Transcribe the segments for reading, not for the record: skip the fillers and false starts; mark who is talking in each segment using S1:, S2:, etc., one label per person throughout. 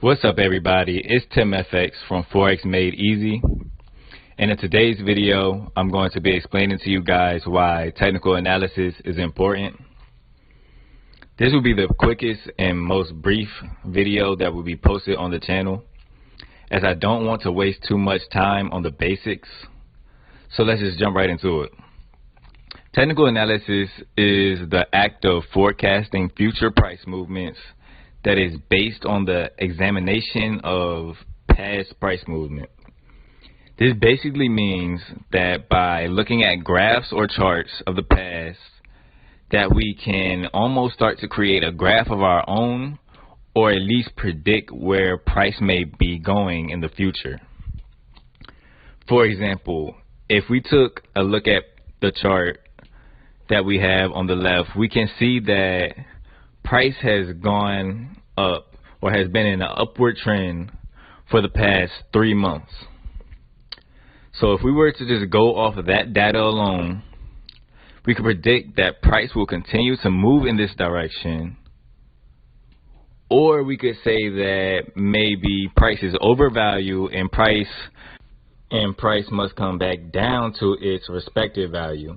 S1: What's up, everybody? It's Tim FX from Forex Made Easy, and in today's video I'm going to be explaining to you guys why technical analysis is important. This will be the quickest and most brief video that will be posted on the channel, as I don't want to waste too much time on the basics. So let's just jump right into it. Technical analysis is the act of forecasting future price movements that is based on the examination of past price movement. This basically means that by looking at graphs or charts of the past, that we can almost start to create a graph of our own, or at least predict where price may be going in the future. For example, if we took a look at the chart that we have on the left, we can see that price has gone up, or has been in an upward trend for the past 3 months. So if we were to just go off of that data alone, we could predict that price will continue to move in this direction, or we could say that maybe price is overvalued and price must come back down to its respective value.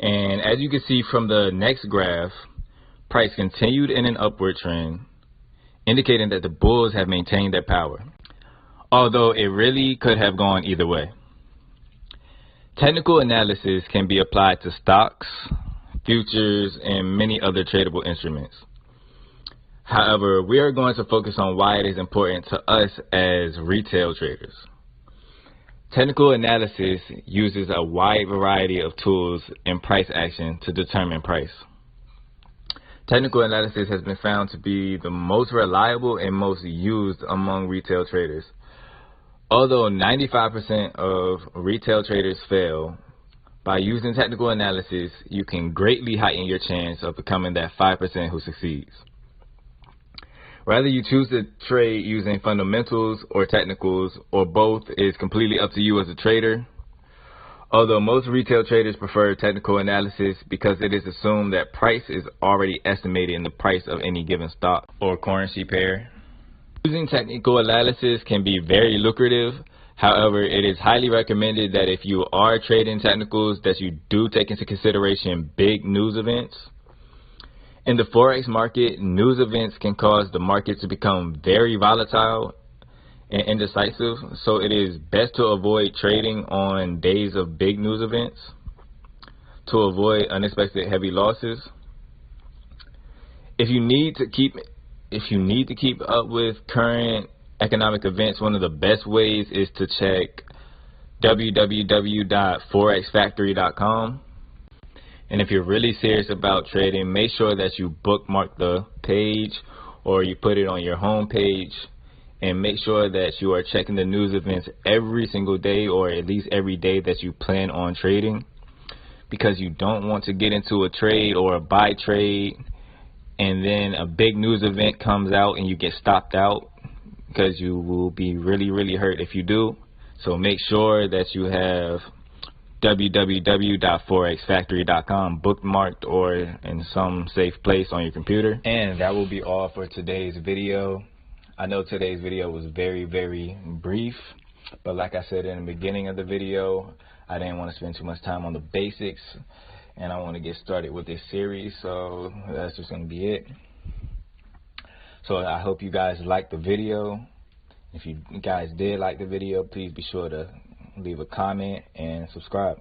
S1: And as you can see from the next graph, price continued in an upward trend, indicating that the bulls have maintained their power, although it really could have gone either way. Technical analysis can be applied to stocks, futures, and many other tradable instruments. However, we are going to focus on why it is important to us as retail traders. Technical analysis uses a wide variety of tools and price action to determine price. Technical analysis has been found to be the most reliable and most used among retail traders. Although 95% of retail traders fail, by using technical analysis, you can greatly heighten your chance of becoming that 5% who succeeds. Whether you choose to trade using fundamentals or technicals, or both, is completely up to you as a trader. Although most retail traders prefer technical analysis because it is assumed that price is already estimated in the price of any given stock or currency pair. Using technical analysis can be very lucrative. However, it is highly recommended that if you are trading technicals, that you do take into consideration big news events. In the Forex market, news events can cause the market to become very volatile and indecisive, so it is best to avoid trading on days of big news events to avoid unexpected heavy losses. If you need to keep up with current economic events, one of the best ways is to check www.forexfactory.com. And if you're really serious about trading, make sure that you bookmark the page or you put it on your home page, and make sure that you are checking the news events every single day, or at least every day that you plan on trading, because you don't want to get into a trade or a buy trade and then a big news event comes out and you get stopped out, because you will be really hurt if you do. So make sure that you have www.forexfactory.com bookmarked or in some safe place on your computer. And that will be all for today's video. I know today's video was very brief, but like I said in the beginning of the video, I didn't want to spend too much time on the basics, and I want to get started with this series, so that's just going to be it. So I hope you guys liked the video. If you guys did like the video, please be sure to leave a comment and subscribe.